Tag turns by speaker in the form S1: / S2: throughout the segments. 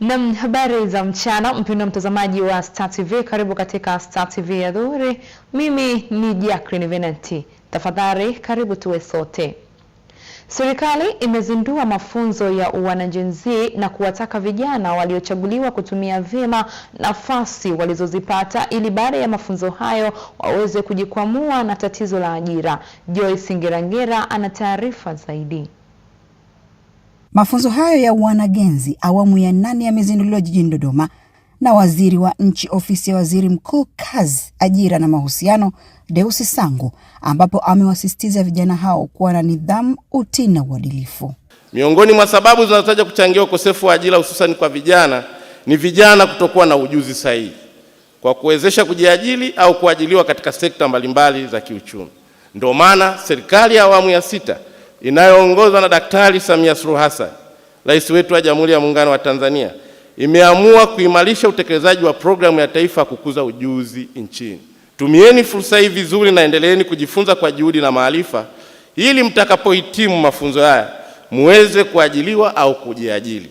S1: Na habari za mchana, mpendwa mtazamaji wa Star TV, karibu katika Star TV ya Dhuhuri. Mimi ni Jacqueline Venanti. Tafadhali karibu tuwe sote. Serikali imezindua mafunzo ya uwanajinsi na kuwataka vijana waliochaguliwa kutumia vyema nafasi walizozipata ili baada ya mafunzo hayo waweze kujikwamua na tatizo la ajira. Joyce Ngerangera ana taarifa zaidi.
S2: Mafunzo hayo ya uwanagenzi awamu ya 8 yamezinduliwa jijini Dodoma na Waziri wa Nchi Ofisi ya Waziri Mkuu, Kazi, Ajira na Mahusiano, Deusi Sangu, ambapo amewasisitiza vijana hao kuwa na nidhamu, utii na uadilifu.
S3: Miongoni mwa sababu zinazotaja kuchangia ukosefu wa ajira hususan kwa vijana ni vijana kutokuwa na ujuzi sahihi kwa kuwezesha kujiajiri au kuajiliwa katika sekta mbalimbali za kiuchumi. Ndio maana serikali ya awamu ya 6 inayoongozwa na Daktari Samia Suluhu Hassan, Rais wetu wa Jamhuri ya Muungano wa Tanzania, imeamua kuimarisha utekelezaji wa programu ya taifa kukuza ujuzi nchini. Tumieni fursa hii vizuri na endeleeni kujifunza kwa juhudi na maarifa ili mtakapohitimu mafunzo haya muweze kuajiliwa au kujiajiri.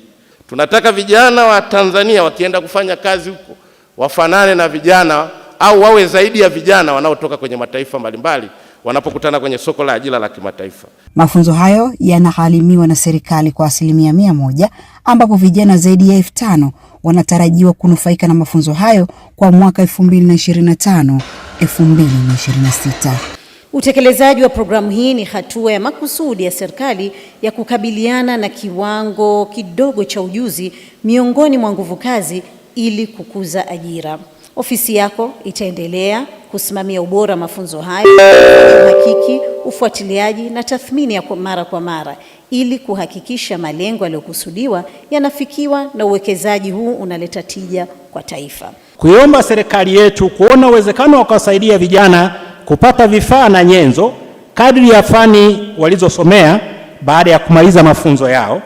S3: Tunataka vijana wa Tanzania wakienda kufanya kazi huko wafanane na vijana au wawe zaidi ya vijana wanaotoka kwenye mataifa mbalimbali wanapokutana kwenye soko la ajira la kimataifa.
S2: Mafunzo hayo yanagharimiwa na serikali kwa 100%, ambapo vijana zaidi ya 5,000 wanatarajiwa kunufaika na mafunzo hayo kwa mwaka 2025-2026.
S4: Utekelezaji wa programu hii ni hatua ya makusudi ya serikali ya kukabiliana na kiwango kidogo cha ujuzi miongoni mwa nguvu kazi ili kukuza ajira. Ofisi yako itaendelea kusimamia ubora mafunzo hayo, uhakiki, ufuatiliaji na tathmini ya mara kwa mara ili kuhakikisha malengo yaliyokusudiwa yanafikiwa na uwekezaji huu unaleta tija kwa taifa.
S5: Kuiomba serikali yetu kuona uwezekano wa kuwasaidia vijana kupata vifaa na nyenzo kadri ya fani walizosomea baada ya kumaliza mafunzo yao,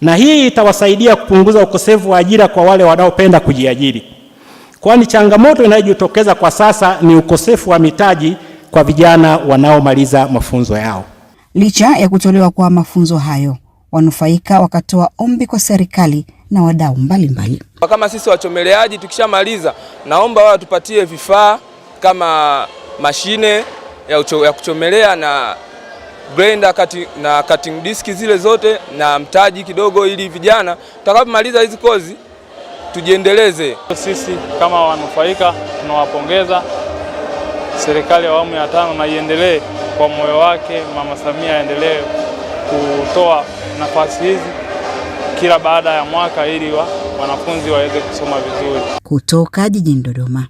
S5: na hii itawasaidia kupunguza ukosefu wa ajira kwa wale wanaopenda kujiajiri. Kwani changamoto inayojitokeza kwa sasa ni ukosefu wa mitaji kwa vijana wanaomaliza mafunzo yao.
S2: Licha ya kutolewa kwa mafunzo hayo, wanufaika wakatoa ombi kwa serikali na wadau mbalimbali.
S6: Kama sisi wachomeleaji tukishamaliza, naomba wao tupatie vifaa kama mashine ya kuchomelea na blender na cutting disk zile zote na mtaji kidogo, ili vijana tutakapomaliza hizi kozi tujiendeleze.
S7: Sisi kama wanufaika tunawapongeza serikali ya awamu ya 5 na iendelee kwa moyo wake. Mama Samia aendelee kutoa nafasi hizi kila baada ya mwaka ili wanafunzi waweze kusoma vizuri.
S2: Kutoka jijini Dodoma,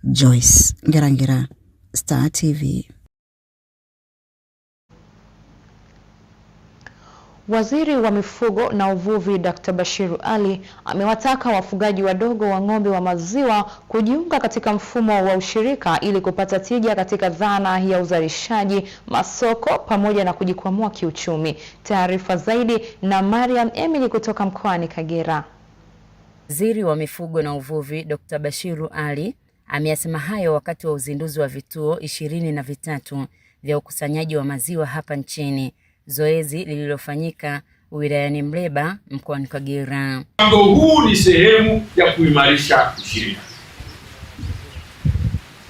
S2: Joyce Ngerangera, Star TV.
S1: Waziri wa Mifugo na Uvuvi Dr. Bashiru Ali amewataka wafugaji wadogo wa ng'ombe wa maziwa kujiunga katika mfumo wa ushirika ili kupata tija katika dhana ya uzalishaji, masoko pamoja na kujikwamua kiuchumi. Taarifa zaidi na Mariam Emily kutoka mkoani Kagera.
S8: Waziri wa Mifugo na Uvuvi Dr. Bashiru Ali ameyasema hayo wakati wa uzinduzi wa vituo 23 vya ukusanyaji wa maziwa hapa nchini, zoezi lililofanyika wilayani Mleba mkoani Kagera.
S9: Mpango huu ni sehemu ya kuimarisha ushirika.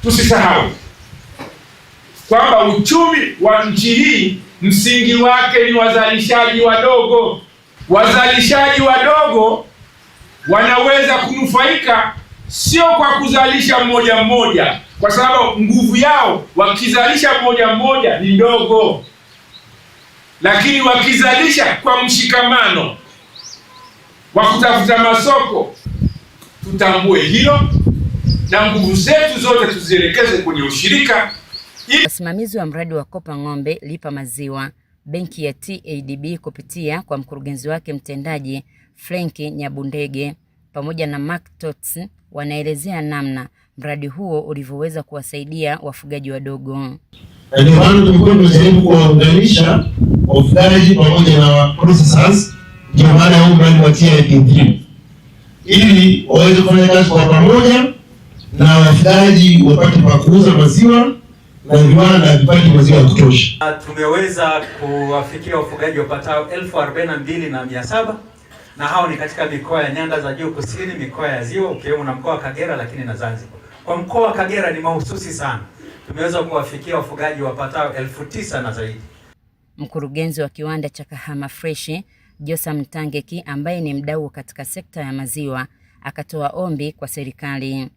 S9: Tusisahau kwamba uchumi wa nchi hii msingi wake ni wazalishaji wadogo. Wazalishaji wadogo wanaweza kunufaika sio kwa kuzalisha mmoja mmoja, kwa sababu nguvu yao wakizalisha mmoja mmoja ni ndogo, lakini wakizalisha kwa mshikamano wa kutafuta masoko, tutambue hilo na nguvu zetu zote tuzielekeze kwenye ushirika.
S8: Wasimamizi wa mradi wa Kopa Ng'ombe Lipa Maziwa, benki ya TADB kupitia kwa mkurugenzi wake mtendaji Franki Nyabundege pamoja na Mark Tots wanaelezea namna mradi huo ulivyoweza kuwasaidia wafugaji wadogo.
S10: Ndio maana tumekuwa tunajaribu kuwaunganisha wafugaji pamoja na processors, ndio maana huu mradi wa TIP3, ili waweze kufanya kazi kwa pamoja na wafugaji wapate pa kuuza maziwa na viwanda vipate maziwa ya kutosha.
S11: Tumeweza kuwafikia wafugaji wapatao 42,700 na hao ni katika mikoa ya nyanda za juu kusini, mikoa ya ziwa ukiwemo na mkoa wa Kagera, lakini na Zanzibar. Kwa mkoa wa Kagera ni mahususi sana, tumeweza kuwafikia wafugaji wapatao 9,000 na zaidi.
S8: Mkurugenzi wa kiwanda cha Kahama Fresh Josam Tangeki, ambaye ni mdau katika sekta ya maziwa, akatoa ombi kwa serikali.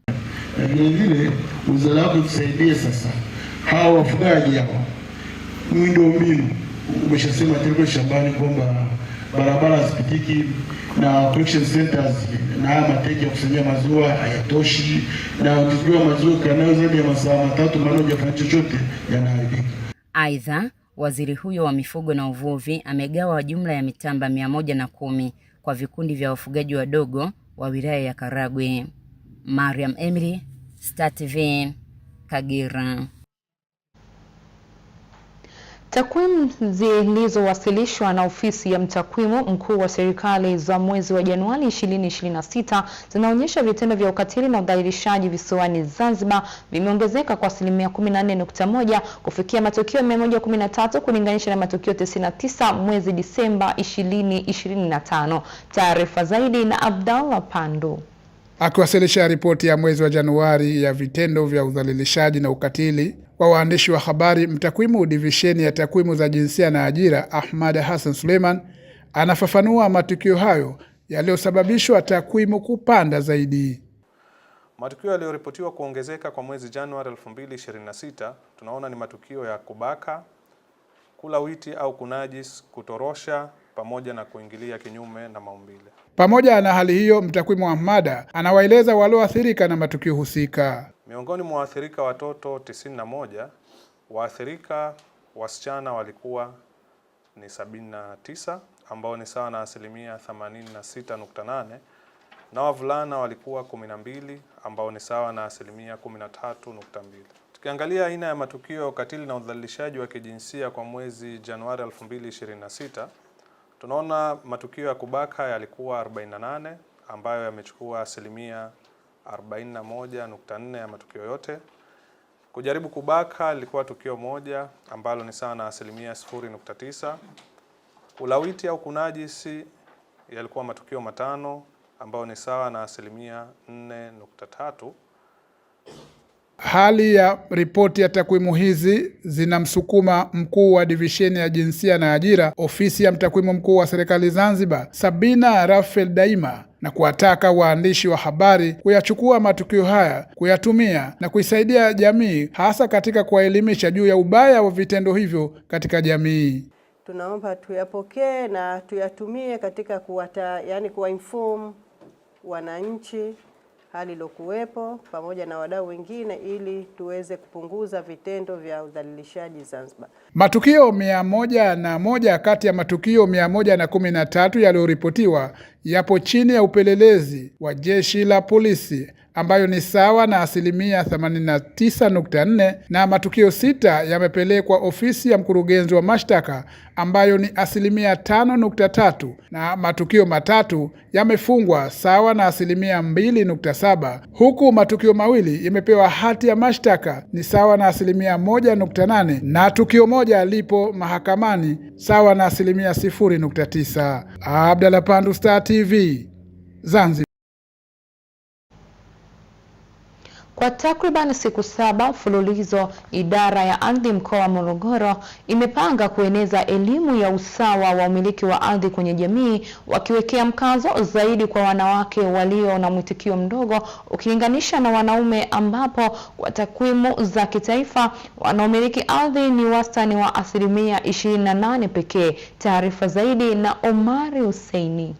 S10: Vile wizara yako tusaidie sasa hao wafugaji hao, miundombinu umeshasema tena shambani kwamba barabara zipitiki na collection centers na haya mateja kusanyia maziwa hayatoshi, na ukijua maziwa kanayo zaidi ya masaa 3 maana hujafanya chochote yanaharibika.
S8: Aidha, waziri huyo wa mifugo na uvuvi amegawa jumla ya mitamba 110 kwa vikundi vya wafugaji wadogo wa wilaya ya Karagwe. Mariam Emily, Star TV, Kagera.
S1: Takwimu zilizowasilishwa na ofisi ya mtakwimu mkuu wa serikali za mwezi wa Januari 2026 zinaonyesha vitendo vya ukatili na udhalilishaji visiwani Zanzibar vimeongezeka kwa 14.1 kufikia matukio 113 kulinganisha na matukio 99 mwezi Disemba 2025. Taarifa zaidi na Abdallah Pandu.
S12: Akiwasilisha ripoti ya mwezi wa Januari ya vitendo vya udhalilishaji na ukatili kwa waandishi wa habari, mtakwimu divisheni ya takwimu za jinsia na ajira Ahmad Hassan Suleiman anafafanua matukio hayo yaliyosababishwa takwimu kupanda zaidi.
S13: Matukio yaliyoripotiwa kuongezeka kwa mwezi Januari 2026 tunaona ni matukio ya kubaka, kulawiti au kunajis, kutorosha pamoja na kuingilia kinyume na maumbile.
S12: Pamoja na hali hiyo, mtakwimu Ahmada anawaeleza walioathirika na matukio husika.
S13: Miongoni mwa waathirika watoto 91, waathirika wasichana walikuwa ni 79 ambao ni sawa na 86.8, na wavulana walikuwa 12 ambao ni sawa na 13.2. Tukiangalia aina ya matukio ya ukatili na udhalilishaji wa kijinsia kwa mwezi Januari 2026, tunaona matukio ya kubaka yalikuwa 48 ambayo yamechukua 41.4 ya matukio yote. Kujaribu kubaka lilikuwa tukio moja ambalo ni sawa na 0.9. Ulawiti au kunajisi yalikuwa matukio 5 ambayo ni sawa na 4.3.
S12: Hali ya ripoti ya takwimu hizi zinamsukuma mkuu wa divisheni ya jinsia na ajira ofisi ya mtakwimu mkuu wa serikali Zanzibar Sabina Rafael Daima na kuwataka waandishi wa habari kuyachukua matukio haya, kuyatumia na kuisaidia jamii, hasa katika kuwaelimisha juu ya ubaya wa vitendo hivyo katika jamii.
S14: Tunaomba tuyapokee na tuyatumie katika kuwainform wananchi hali ilokuwepo pamoja na wadau wengine ili tuweze kupunguza vitendo vya udhalilishaji Zanzibar.
S12: Matukio 101 kati ya matukio 113 yaliyoripotiwa yapo chini ya upelelezi wa jeshi la polisi ambayo ni sawa na 89.4, na matukio 6 yamepelekwa ofisi ya mkurugenzi wa mashtaka ambayo ni 5.3, na matukio 3 yamefungwa sawa na 2.7, huku matukio 2 yamepewa hati ya mashtaka ni sawa na 1.8, na tukio moja lipo mahakamani sawa na 0.9. Abdallah Pandu, Star TV, Zanzibar.
S1: Kwa takriban siku 7 mfululizo, idara ya ardhi mkoa wa Morogoro imepanga kueneza elimu ya usawa wa umiliki wa ardhi kwenye jamii, wakiwekea mkazo zaidi kwa wanawake walio na mwitikio mdogo ukilinganisha na wanaume, ambapo kwa takwimu za kitaifa wanaomiliki ardhi ni wastani wa 28% pekee. Taarifa zaidi na Omari Huseini.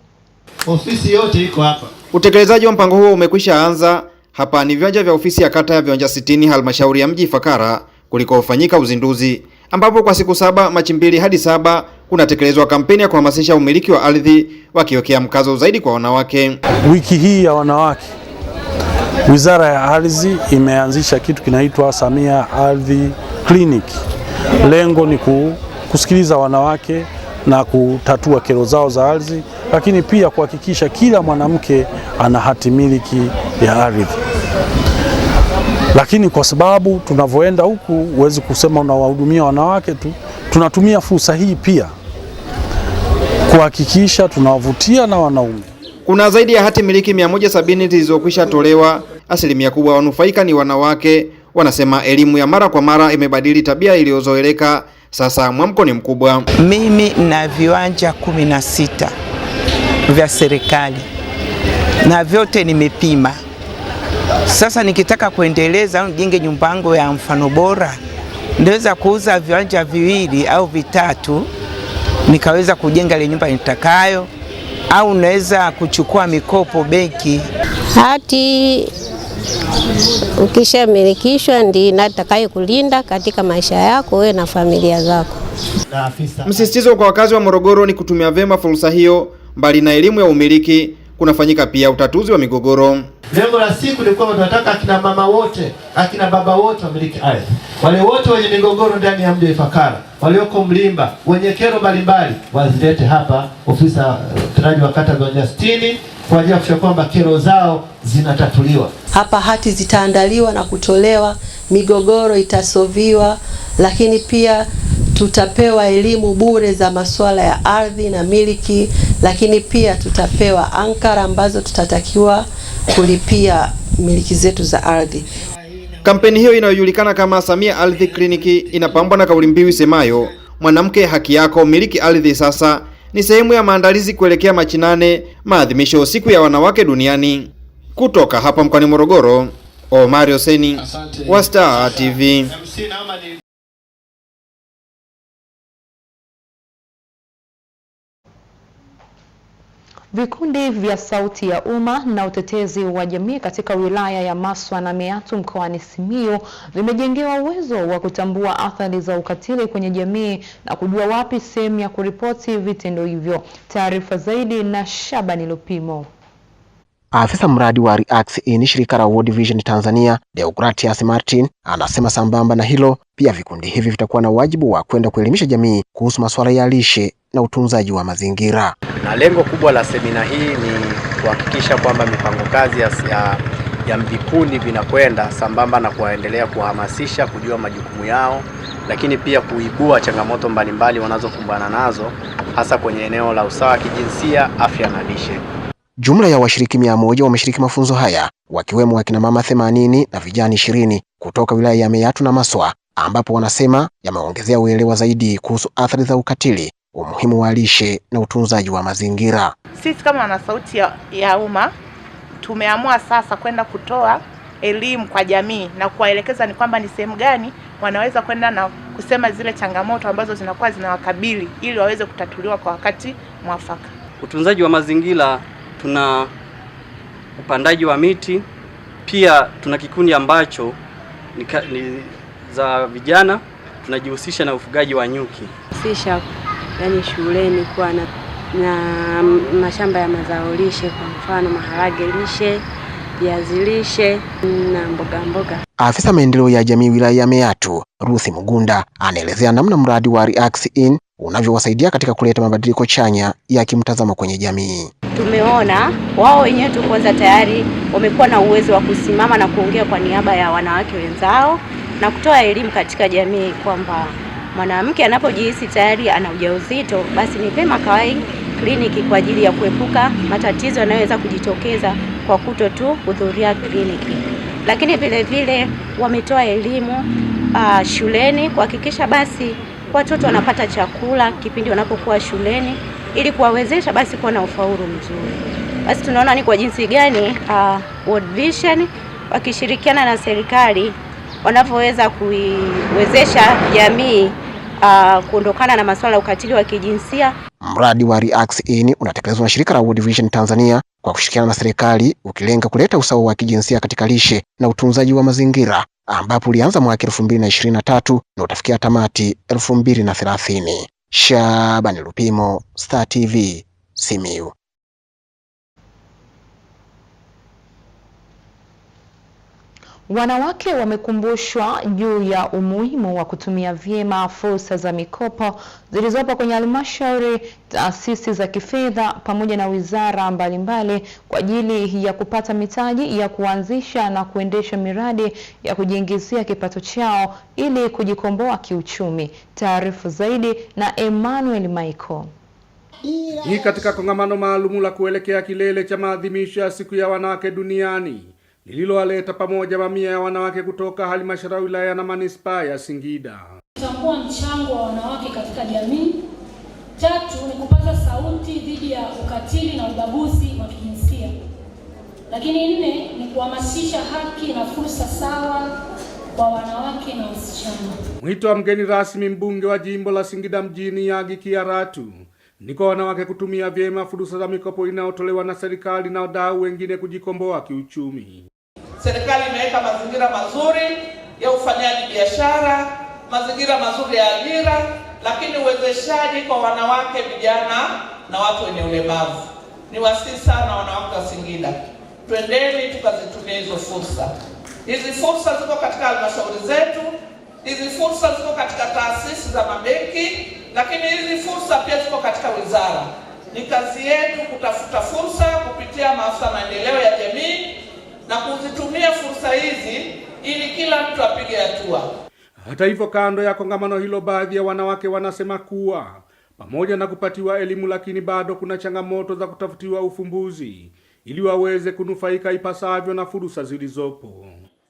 S15: Ofisi yote iko hapa.
S16: Utekelezaji wa mpango huo umekwisha anza. Hapa ni viwanja vya ofisi ya kata ya Viwanja 60 halmashauri ya mji Ifakara kulikofanyika uzinduzi, ambapo kwa siku 7 Machi 2 hadi 7 kunatekelezwa kampeni ya kuhamasisha umiliki wa ardhi, wakiwekea mkazo zaidi kwa wanawake.
S17: Wiki hii ya wanawake, Wizara ya Ardhi imeanzisha kitu kinaitwa Samia Ardhi Clinic. Lengo ni kusikiliza wanawake na kutatua kero zao za ardhi, lakini pia kuhakikisha kila mwanamke ana hati miliki ya ardhi. Lakini kwa sababu tunavyoenda huku huwezi kusema unawahudumia wanawake tu, tunatumia fursa hii pia kuhakikisha tunawavutia na wanaume.
S16: Kuna zaidi ya hati miliki 170 zilizokwisha tolewa. Asilimia kubwa wanufaika ni wanawake. Wanasema elimu ya mara kwa mara imebadili tabia iliyozoeleka. Sasa mwamko ni mkubwa.
S18: Mimi na viwanja 16 vya serikali na vyote nimepima. Sasa nikitaka kuendeleza nijenge nyumba yangu ya mfano bora, ndeweza kuuza viwanja 2 au 3 nikaweza kujenga ile nyumba nitakayo, au naweza kuchukua mikopo benki.
S19: Hati ukishamilikishwa ndi natakayo kulinda katika maisha yako wewe na familia zako.
S16: Msisitizo kwa wakazi wa Morogoro ni kutumia vema fursa hiyo. Mbali na elimu ya umiliki, kunafanyika pia utatuzi wa migogoro.
S15: Lengo la siku ni kwamba tunataka akina mama wote, akina baba wote wamiliki ardhi. Wale wote wenye migogoro ndani ya mji wa Ifakara, walioko Mlimba, wenye kero mbalimbali, wazilete hapa ofisa mtendaji wa kata viwanja 60 kwa ajili ya kuhakikisha kwamba kero zao zinatatuliwa.
S20: Hapa hati zitaandaliwa na kutolewa, migogoro itasoviwa, lakini pia tutapewa elimu bure za masuala ya ardhi na miliki, lakini pia tutapewa ankara ambazo tutatakiwa kulipia miliki zetu za ardhi.
S16: Kampeni hiyo inayojulikana kama Samia Ardhi Kliniki inapambwa na kauli mbiu isemayo mwanamke haki yako, miliki ardhi sasa. Ni sehemu ya maandalizi kuelekea Machi 8, maadhimisho siku ya wanawake duniani. Kutoka hapa mkoani Morogoro, Omari Hoseni wa Star TV.
S1: Vikundi vya Sauti ya Umma na utetezi wa jamii katika wilaya ya Maswa na Meatu mkoani Simiyu vimejengewa uwezo wa kutambua athari za ukatili kwenye jamii na kujua wapi sehemu ya kuripoti vitendo hivyo. Taarifa zaidi na Shabani Lupimo.
S21: Afisa mradi wa REACT shirika la World Vision Tanzania, Deogratias Martin, anasema sambamba na hilo pia vikundi hivi vitakuwa na wajibu wa kwenda kuelimisha jamii kuhusu masuala ya lishe na utunzaji wa mazingira.
S22: Na lengo kubwa la semina hii ni kuhakikisha kwamba mipango kazi ya vikundi vinakwenda sambamba na kuendelea kuhamasisha kujua majukumu yao, lakini pia kuibua changamoto mbalimbali wanazokumbana nazo hasa kwenye eneo la usawa kijinsia, afya na lishe.
S21: Jumla ya washiriki 100 wameshiriki mafunzo haya, wakiwemo wakina mama 80 na vijana 20 kutoka wilaya ya Meatu na Maswa, ambapo wanasema yameongezea uelewa zaidi kuhusu athari za ukatili, umuhimu wa lishe na utunzaji wa mazingira.
S23: Sisi kama wana Sauti ya Umma tumeamua sasa kwenda kutoa elimu kwa jamii na kuwaelekeza ni kwamba ni sehemu gani wanaweza kwenda na kusema zile changamoto ambazo zinakuwa zinawakabili ili waweze kutatuliwa kwa wakati mwafaka.
S24: Utunzaji wa mazingira, tuna upandaji wa miti, pia tuna kikundi ambacho ni za vijana, tunajihusisha na ufugaji wa nyuki.
S25: Sisha yani shuleni kuwa na mashamba ya mazao lishe, kwa mfano maharage lishe, viazi lishe na mboga.
S21: Afisa maendeleo ya jamii wilaya ya Meatu, Ruth Mugunda, anaelezea namna mradi wa REACT unavyowasaidia katika kuleta mabadiliko chanya ya kimtazamo kwenye jamii.
S25: Tumeona wao wenyewe tu kwanza tayari wamekuwa na uwezo wa kusimama na kuongea kwa niaba ya wanawake wenzao na kutoa elimu katika jamii kwamba mwanamke anapojihisi tayari ana ujauzito, basi ni vema kawai kliniki kwa ajili ya kuepuka matatizo yanayoweza kujitokeza kwa kuto tu kuhudhuria kliniki. Lakini vile vile wametoa elimu shuleni kuhakikisha basi watoto wanapata chakula kipindi wanapokuwa shuleni ili kuwawezesha basi kuwa na ufaulu mzuri. Basi tunaona ni kwa jinsi gani World Vision wakishirikiana na serikali wanavyoweza kuiwezesha jamii kuondokana na masuala ya ukatili wa kijinsia.
S21: Mradi wa REACT unatekelezwa na shirika la World Vision Tanzania kwa kushirikiana na serikali, ukilenga kuleta usawa wa kijinsia katika lishe na utunzaji wa mazingira, ambapo ulianza mwaka 2023 na utafikia tamati 2030. Shabani Lupimo, Star TV, Simiyu.
S1: Wanawake wamekumbushwa juu ya umuhimu wa kutumia vyema fursa za mikopo zilizopo kwenye halmashauri, taasisi za kifedha pamoja na wizara mbalimbali kwa ajili ya kupata mitaji ya kuanzisha na kuendesha miradi ya kujiingizia kipato chao ili kujikomboa kiuchumi. Taarifa zaidi na Emmanuel Michael.
S3: Hii katika kongamano maalum la kuelekea kilele cha maadhimisho ya siku ya wanawake duniani lililowaleta pamoja mamia ya wanawake kutoka halmashauri ya wilaya na manispaa ya Singida.
S4: Kutambua mchango wa wanawake katika jamii. 3 ni kupaza sauti dhidi ya ukatili na ubaguzi wa kijinsia. Lakini 4 ni kuhamasisha haki na fursa sawa kwa wanawake na wasichana.
S3: Mwito wa mgeni rasmi mbunge wa jimbo la Singida mjini Yagi Kiaratu ni kwa wanawake kutumia vyema fursa za mikopo inayotolewa na serikali na wadau wengine kujikomboa kiuchumi.
S5: Serikali imeweka mazingira mazuri ya ufanyaji biashara, mazingira mazuri ya ajira, lakini uwezeshaji kwa wanawake, vijana na watu wenye ulemavu. Ni wasihi sana wanawake wa Singida, twendeni tukazitumia hizo fursa. Hizi fursa ziko katika halmashauri zetu, hizi fursa ziko katika taasisi za mabenki, lakini hizi fursa pia ziko katika wizara. Ni kazi yetu kutafuta fursa kupitia maafisa maendeleo ya jamii na kuzitumia fursa hizi ili kila mtu apige hatua.
S3: Hata hivyo, kando ya kongamano hilo, baadhi ya wanawake wanasema kuwa pamoja na kupatiwa elimu, lakini bado kuna changamoto za kutafutiwa ufumbuzi ili waweze kunufaika ipasavyo na fursa zilizopo.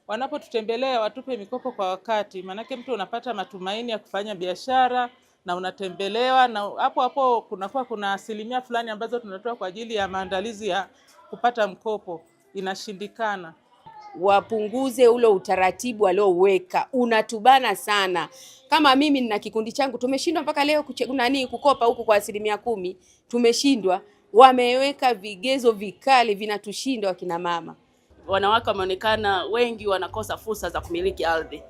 S6: Wanapotutembelea watupe mikopo kwa wakati, manake mtu unapata matumaini ya kufanya biashara na unatembelewa, na hapo kunakuwa kuna asilimia fulani ambazo tunatoa kwa ajili ya maandalizi ya kupata mkopo, inashindikana.
S7: Wapunguze ule utaratibu walioweka, unatubana sana. Kama mimi nina kikundi changu, tumeshindwa mpaka leo kukopa huku kwa 10%, tumeshindwa. Wameweka vigezo vikali vinatushinda wakina mama.
S26: Wanawake wameonekana wengi wanakosa fursa za kumiliki ardhi.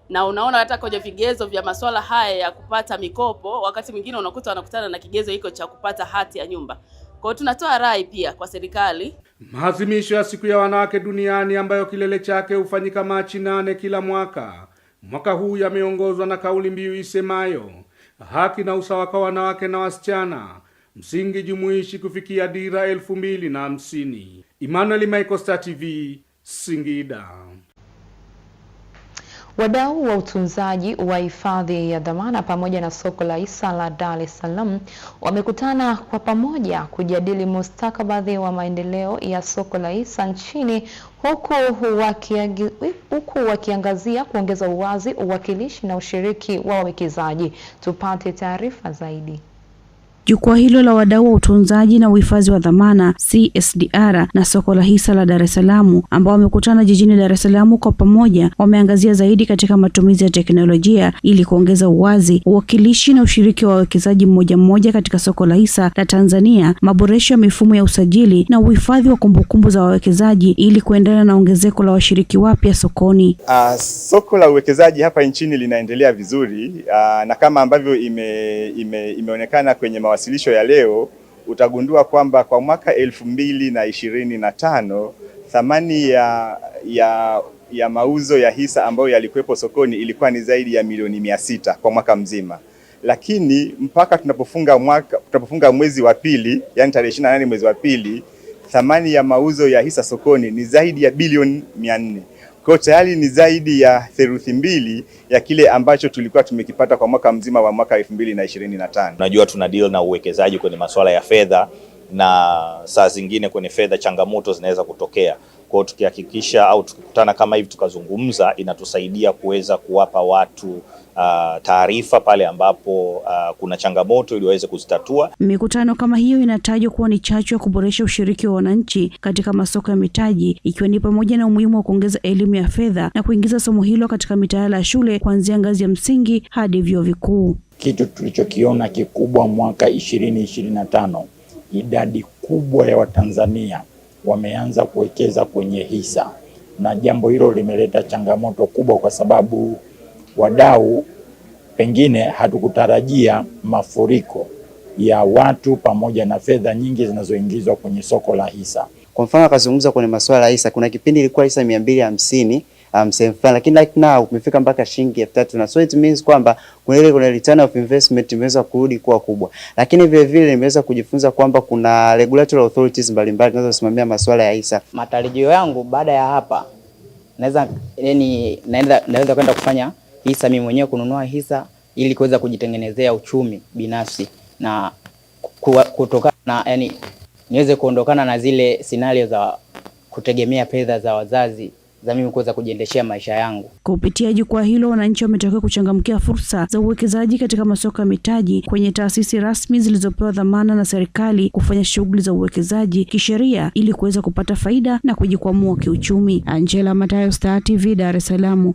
S26: Na unaona hata kwenye vigezo vya masuala haya ya kupata mikopo, wakati mwingine unakuta wanakutana na kigezo hiko cha kupata hati ya nyumba. Kwa hiyo tunatoa rai pia kwa serikali.
S3: Maadhimisho ya siku ya wanawake duniani ambayo kilele chake hufanyika Machi 8 kila mwaka. Mwaka huu yameongozwa na kauli mbiu isemayo haki na usawa kwa wanawake na wasichana, msingi jumuishi kufikia dira 2050. Emmanuel Michael, Star TV, Singida.
S1: Wadau wa utunzaji wa hifadhi ya dhamana pamoja na soko la hisa la Dar es Salaam wamekutana kwa pamoja kujadili mustakabali wa maendeleo ya soko la hisa nchini, huku wakiangazia kuongeza uwazi, uwakilishi na ushiriki wa wawekezaji. Tupate taarifa zaidi.
S27: Jukwaa hilo la wadau wa utunzaji na uhifadhi wa dhamana CSDR na soko la hisa la Dar es Salaam ambao wamekutana jijini Dar es Salaam kwa pamoja wameangazia zaidi katika matumizi ya teknolojia ili kuongeza uwazi, uwakilishi na ushiriki wa wawekezaji mmoja katika soko la hisa la Tanzania, maboresho ya mifumo ya usajili na uhifadhi wa kumbukumbu za wawekezaji ili kuendana na ongezeko la washiriki wapya sokoni.
S28: Soko la uwekezaji hapa nchini linaendelea vizuri na kama ambavyo imeonekana kwenye mawasilisho ya leo, utagundua kwamba kwa mwaka 2025 thamani ya mauzo ya hisa ambayo yalikuwepo sokoni ilikuwa ni zaidi ya milioni 600 kwa mwaka mzima. Lakini mpaka tunapofunga mwezi wa pili, yani tarehe 28 mwezi wa pili, thamani ya mauzo ya hisa sokoni ni zaidi ya bilioni 400. Kwa tayari ni zaidi ya 2/3 ya kile ambacho tulikuwa tumekipata kwa mwaka mzima wa mwaka 2025.
S29: Unajua tuna deal na uwekezaji kwenye masuala ya fedha, na saa zingine kwenye fedha changamoto zinaweza kutokea. Kwa hiyo tukihakikisha au tukikutana kama hivi tukazungumza, inatusaidia kuweza kuwapa watu taarifa pale ambapo kuna changamoto ili waweze kuzitatua.
S27: Mikutano kama hiyo inatajwa kuwa ni chachu ya kuboresha ushiriki wa wananchi katika masoko ya mitaji, ikiwa ni pamoja na umuhimu wa kuongeza elimu ya fedha na kuingiza somo hilo katika mitaala ya shule kuanzia ngazi ya msingi hadi vyuo vikuu.
S30: Kitu tulichokiona kikubwa mwaka 2025, idadi kubwa ya Watanzania wameanza kuwekeza kwenye hisa, na jambo hilo limeleta changamoto kubwa kwa sababu wadau pengine hatukutarajia mafuriko ya watu pamoja na fedha nyingi zinazoingizwa kwenye soko la hisa.
S31: Kwa mfano akazungumza kwenye masuala ya hisa, kuna kipindi ilikuwa hisa 250 sehemu fulani, lakini like now umefika mpaka shilingi 3000, na so it means kwamba kuna return of investment imeweza kurudi kuwa kubwa. Lakini vile vile nimeweza kujifunza kwamba kuna regulatory authorities mbalimbali zinazosimamia masuala ya hisa.
S32: Matarajio yangu baada ya hapa naweza kwenda kufanya hisa mimi mwenyewe, kununua hisa ili kuweza kujitengenezea uchumi binafsi na kutokana na niweze kuondokana na zile scenario za kutegemea fedha za wazazi za mimi kuweza kujiendeshea maisha yangu.
S27: Kupitia jukwaa hilo, wananchi wametakiwa kuchangamkia fursa za uwekezaji katika masoko ya mitaji kwenye taasisi rasmi zilizopewa dhamana na serikali kufanya shughuli za uwekezaji kisheria ili kuweza kupata faida na kujikwamua kiuchumi. Angela Matayo, Star TV, Dar es Salaam.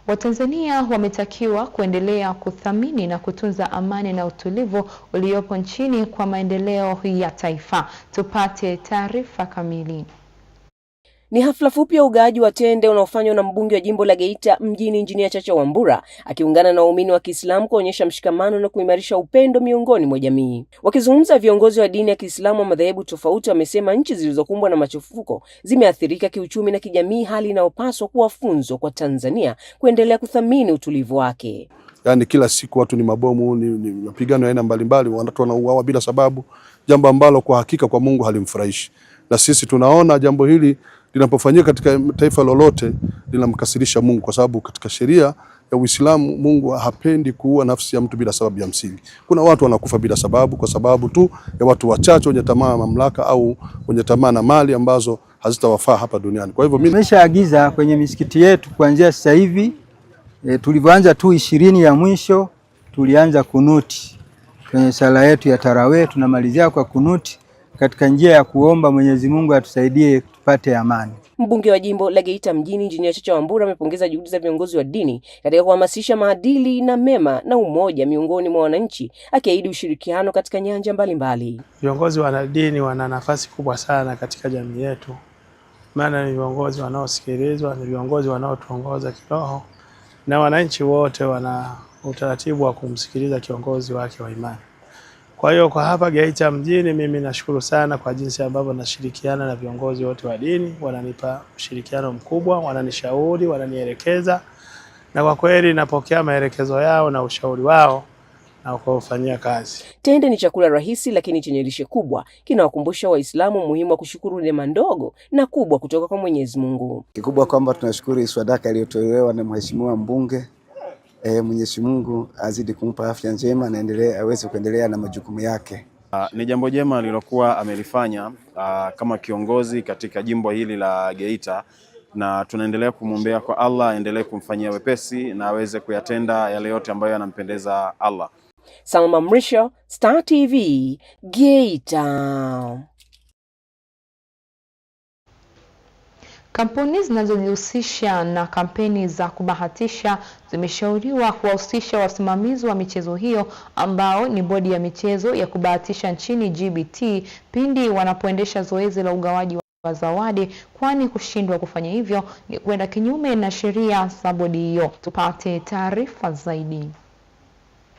S1: Watanzania wametakiwa kuendelea kuthamini na kutunza amani na utulivu uliopo nchini kwa maendeleo ya taifa. Tupate taarifa kamili.
S2: Ni hafla fupi ya ugawaji wa tende unaofanywa na mbunge wa jimbo la Geita mjini Injinia Chacha Wambura akiungana na waumini wa Kiislamu kuonyesha mshikamano na kuimarisha upendo miongoni mwa jamii. Wakizungumza, viongozi wa dini ya Kiislamu wa madhehebu tofauti wamesema nchi zilizokumbwa na machafuko zimeathirika kiuchumi na kijamii, hali inayopaswa kuwa funzo kwa Tanzania kuendelea kuthamini utulivu wake.
S8: Yaani kila siku watu ni mabomu, ni mapigano ya aina mbalimbali, watu wanauawa bila sababu, jambo ambalo kwa hakika kwa Mungu halimfurahishi. Na sisi tunaona jambo hili linapofanyika katika taifa lolote linamkasirisha Mungu, kwa sababu katika sheria ya Uislamu Mungu hapendi kuua nafsi ya mtu bila sababu ya msingi. Kuna watu wanakufa bila sababu kwa sababu tu ya watu wachache wenye tamaa mamlaka au wenye tamaa na mali ambazo hazitawafaa hapa duniani. Kwa hivyo mimi
S9: nimeshaagiza kwenye misikiti yetu kuanzia sasa hivi tulivyoanza tu 20 ya mwisho tulianza kunuti kwenye sala yetu ya tarawih, tunamalizia kwa kunuti katika njia ya kuomba Mwenyezi Mungu atusaidie tupate amani.
S2: Mbunge wa jimbo la Geita mjini Injinia Chacha Wambura amepongeza juhudi za viongozi wa dini katika kuhamasisha maadili na mema na umoja miongoni mwa wananchi, akiahidi ushirikiano katika nyanja mbalimbali.
S10: Viongozi wa dini wana nafasi kubwa sana katika jamii yetu. Maana ni viongozi wanaosikilizwa, ni viongozi wanaotuongoza kiroho, na wananchi wote wana utaratibu wa kumsikiliza kiongozi wake wa imani. Kwa hiyo kwa hapa Geita mjini mimi nashukuru sana kwa jinsi ambavyo nashirikiana na viongozi wote wa dini, wananipa ushirikiano mkubwa, wananishauri, wananielekeza, na kwa kweli napokea maelekezo yao na ushauri wao na kuufanyia kazi.
S2: Tende ni chakula rahisi lakini chenye lishe kubwa, kinawakumbusha Waislamu muhimu wa kushukuru neema ndogo na kubwa kutoka kwa Mwenyezi Mungu.
S11: Kikubwa kwamba tunashukuru sadaka iliyotolewa na mheshimiwa mbunge. Mwenyezi Mungu azidi kumpa afya njema na aweze kuendelea na majukumu yake.
S12: Ni jambo jema alilokuwa amelifanya kama kiongozi katika jimbo hili la Geita, na tunaendelea kumwombea kwa Allah aendelee kumfanyia wepesi na aweze kuyatenda yale yote ambayo yanampendeza Allah.
S2: Salma Mrisho, Star TV, Geita.
S1: Kampuni zinazojihusisha na kampeni za kubahatisha zimeshauriwa kuwahusisha wasimamizi wa michezo hiyo ambao ni bodi ya michezo ya kubahatisha nchini GBT pindi wanapoendesha zoezi la ugawaji wa zawadi, kwani kushindwa kufanya hivyo ni kwenda kinyume na sheria za bodi hiyo. Tupate taarifa zaidi.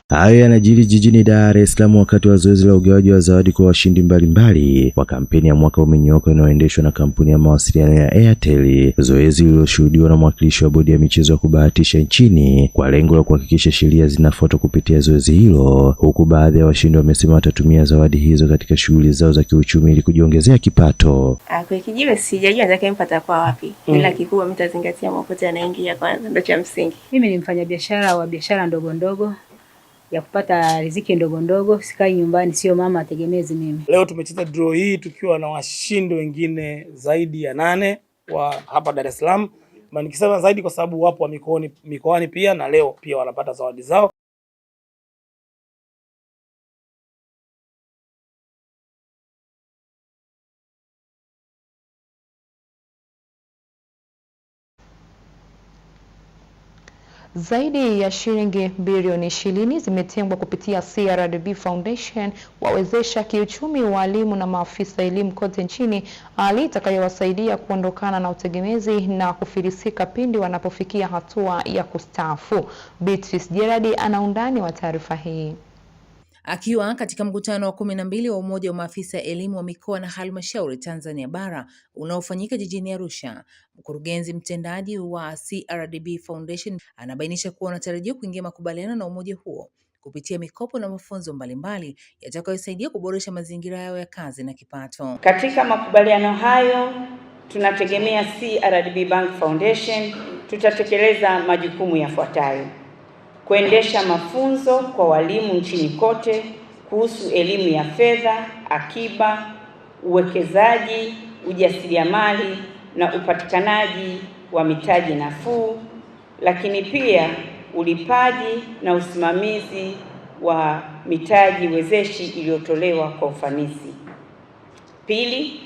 S13: Hayo yanajiri jijini Dar es Salaam wakati wa zoezi la ugawaji wa zawadi kwa washindi mbalimbali wa kampeni ya mwaka umenyooka inayoendeshwa na kampuni ya mawasiliano ya Airtel. Zoezi lililoshuhudiwa na mwakilishi wa bodi ya michezo ya kubahatisha nchini kwa lengo la kuhakikisha sheria zinafuatwa kupitia zoezi hilo, huku baadhi ya washindi wamesema watatumia zawadi hizo katika shughuli zao za kiuchumi ili kujiongezea kipato.
S14: Kwa kijiwe sijajua atakayempata kwa wapi. Ila kikubwa mtazingatia mapote anaingia kwanza, ndio cha msingi.
S15: Mimi ni mfanyabiashara wa biashara ndogo ndogo ya kupata riziki ndogo ndogo, sikai nyumbani, sio mama ategemezi mimi.
S17: Leo tumecheza draw hii tukiwa na washindi wengine zaidi ya 8 wa hapa Dar es Salaam. Nikisema zaidi kwa sababu wapo wa mikoani pia, na leo pia wanapata zawadi zao.
S1: Zaidi ya shilingi bilioni 20 zimetengwa kupitia CRDB Foundation wawezesha kiuchumi walimu na maafisa elimu kote nchini, hali itakayowasaidia kuondokana na utegemezi na kufilisika pindi wanapofikia hatua ya kustaafu. Beatrice Gerard ana undani wa taarifa hii.
S18: Akiwa katika mkutano wa 12 wa Umoja wa Maafisa ya Elimu wa Mikoa na Halmashauri Tanzania Bara unaofanyika jijini Arusha, mkurugenzi mtendaji wa CRDB Foundation anabainisha kuwa wanatarajia kuingia makubaliano na umoja huo kupitia mikopo na mafunzo mbalimbali yatakayosaidia kuboresha mazingira yao ya kazi na kipato.
S19: Katika makubaliano hayo tunategemea CRDB Bank Foundation tutatekeleza majukumu yafuatayo. kuendesha mafunzo kwa walimu nchini kote kuhusu elimu ya fedha, akiba, uwekezaji, ujasiriamali na upatikanaji wa mitaji nafuu, lakini pia ulipaji na usimamizi wa mitaji wezeshi iliyotolewa kwa ufanisi. Pili,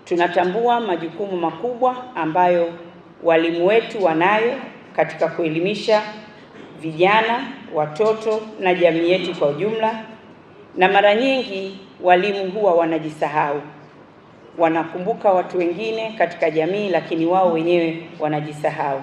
S19: tunatambua majukumu makubwa ambayo walimu wetu wanayo katika kuelimisha vijana, watoto na jamii yetu kwa ujumla, na mara nyingi walimu huwa wanajisahau. Wanakumbuka watu wengine katika jamii, lakini wao wenyewe wanajisahau.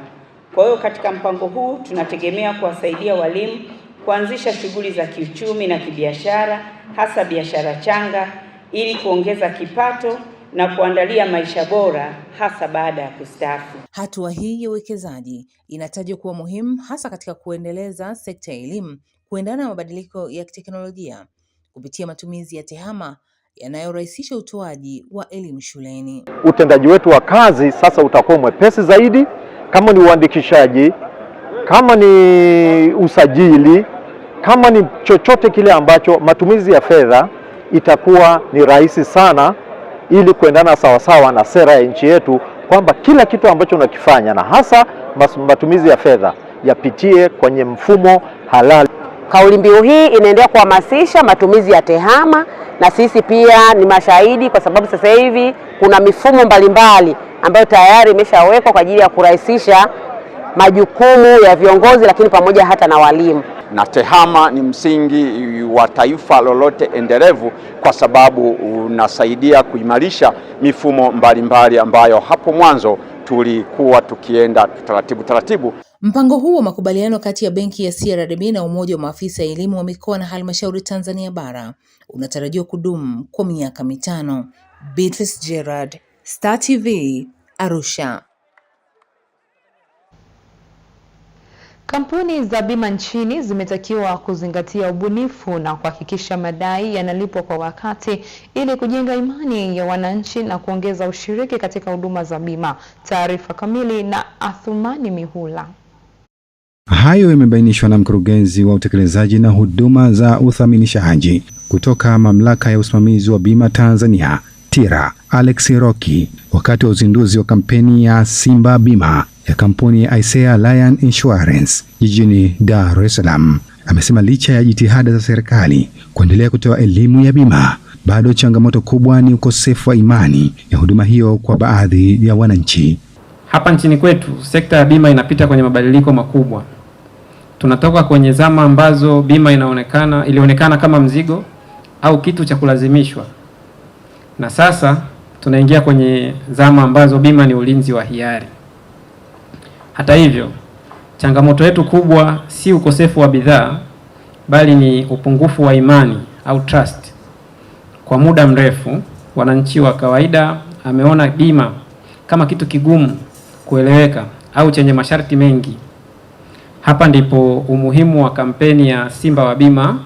S19: Kwa hiyo katika mpango huu tunategemea kuwasaidia walimu kuanzisha shughuli za kiuchumi na kibiashara, hasa biashara changa, ili kuongeza kipato na kuandalia maisha bora hasa baada ya kustaafu.
S18: Hatua hii ya uwekezaji inatajwa kuwa muhimu hasa katika kuendeleza sekta ya elimu kuendana na mabadiliko ya teknolojia kupitia matumizi ya tehama yanayorahisisha utoaji wa elimu shuleni.
S4: Utendaji wetu wa kazi sasa utakuwa mwepesi zaidi, kama ni uandikishaji, kama ni usajili, kama ni chochote kile ambacho matumizi ya fedha itakuwa ni rahisi sana, ili kuendana sawasawa na sera ya nchi yetu kwamba kila kitu ambacho unakifanya na hasa matumizi ya fedha yapitie kwenye mfumo halali.
S5: Kauli mbiu hii inaendelea kuhamasisha matumizi ya tehama, na sisi pia ni mashahidi kwa sababu sasa hivi kuna mifumo mbalimbali ambayo tayari imeshawekwa kwa ajili ya kurahisisha majukumu ya viongozi, lakini pamoja hata na walimu.
S6: Na tehama ni msingi wa taifa lolote endelevu kwa sababu unasaidia kuimarisha mifumo mbalimbali ambayo hapo mwanzo tulikuwa tukienda taratibu.
S18: Mpango huu wa makubaliano kati ya benki ya CRDB na umoja wa maafisa ya elimu wa mikoa na halmashauri Tanzania bara unatarajiwa kudumu kwa miaka 5. Beatrice Gerard, Star TV, Arusha.
S1: Kampuni za bima nchini zimetakiwa kuzingatia ubunifu na kuhakikisha madai yanalipwa kwa wakati ili kujenga imani ya wananchi na kuongeza ushiriki katika huduma za bima. Taarifa kamili na Athumani Mihula.
S7: Hayo yamebainishwa na mkurugenzi wa utekelezaji na huduma za uthaminishaji kutoka Mamlaka ya Usimamizi wa Bima Tanzania TIRA, Alex Roki, wakati wa uzinduzi wa kampeni ya Simba Bima ya kampuni ya Isea Lion Insurance jijini Dar es Salaam. Amesema licha ya jitihada za serikali kuendelea kutoa elimu ya bima, bado changamoto kubwa ni ukosefu wa imani ya huduma hiyo kwa baadhi ya wananchi.
S16: Hapa nchini kwetu sekta ya bima inapita kwenye mabadiliko makubwa. Tunatoka kwenye zama ambazo bima ilionekana kama mzigo au kitu cha kulazimishwa. Na sasa tunaingia kwenye zama ambazo bima ni ulinzi wa hiari. Hata hivyo, changamoto yetu kubwa si ukosefu wa bidhaa, bali ni upungufu wa imani au trust. Kwa muda mrefu, wananchi wa kawaida ameona bima kama kitu kigumu kueleweka au chenye masharti mengi. Hapa ndipo umuhimu wa kampeni ya Simba wa Bima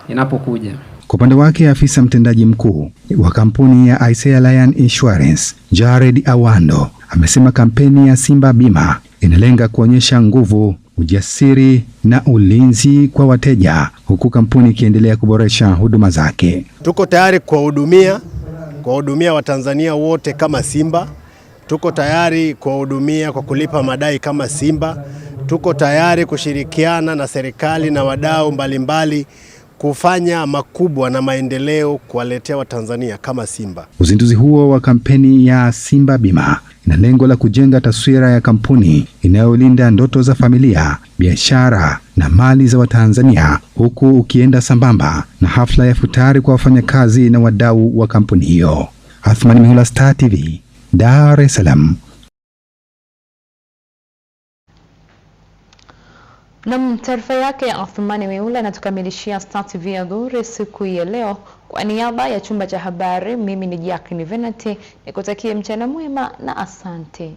S16: inapokuja.
S7: Kwa upande wake, afisa mtendaji mkuu wa kampuni ya Isea Lion Insurance, Jared Awando, amesema kampeni ya Simba Bima inalenga kuonyesha nguvu, ujasiri na ulinzi kwa wateja, huku kampuni ikiendelea kuboresha huduma zake.
S20: Tuko tayari kuwahudumia Watanzania wote kama Simba. Tuko tayari kuwahudumia kwa kulipa madai kama Simba. Tuko tayari kushirikiana na serikali na wadau mbalimbali kufanya makubwa na maendeleo kuwaletea Watanzania kama Simba.
S7: Uzinduzi huo wa kampeni ya Simba Bima ina lengo la kujenga taswira ya kampuni inayolinda ndoto za familia, biashara na mali za Watanzania, huku ukienda sambamba na hafla ya futari kwa wafanyakazi na wadau wa kampuni hiyo. Athmani Mihula, Star TV, Dar es Salaam.
S1: Na taarifa yake ya Athumani Mihula inatukamilishia Star TV ya Adhuhuri siku ya leo. Kwa niaba ya chumba cha habari, mimi ni Jacqueline Venanti, nikutakie mchana mwema na asante.